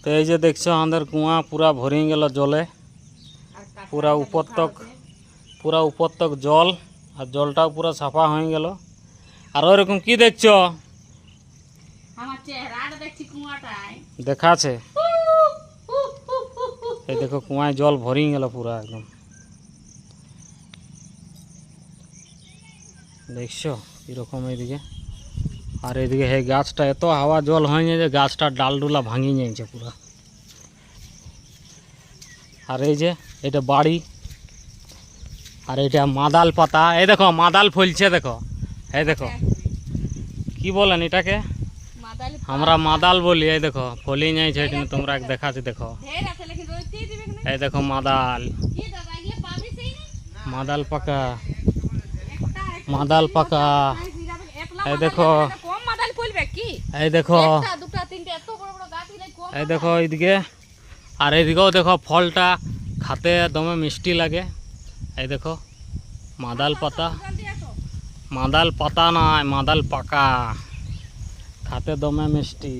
তো এই যে দেখছো আমাদের কুয়া পুরা ভরিয়ে গেল জলে, পুরা উপর তক জল, আর জলটাও পুরা সাফা হয়ে গেল। আর ওইরকম কি দেখছো? দেখাছে এই দেখো কুয়ায় জল ভরিয়ে গেল পুরা একদম, দেখছো এরকম এইদিকে। আর এইদিকে এই গাছটা এত হাওয়া জল হয়ে যে গাছটার ডালডুলা ভাঙিয়ে নিয়েছে পুরা। আর এই যে এটা বাড়ি, আর এটা মাদাল পাতা। এই দেখো মাদাল ফলছে, দেখো এই দেখো কি বলেন এটাকে, আমরা মাদাল বলি। এই দেখো ফলি যাইছে, তোমরা দেখাচ্ছি দেখো। এই দেখো মাদাল, মাদাল পাকা, মাদাল পাকা। এই দেখো, এই দেখো, এই দেখো এইদিকে। আর এইদিকেও দেখো ফলটা খাতে দমে মিষ্টি লাগে। এই দেখো মাদাল পাতা, মাদাল পাতা নয় মাদাল পাকা, খাতে দমে মিষ্টি।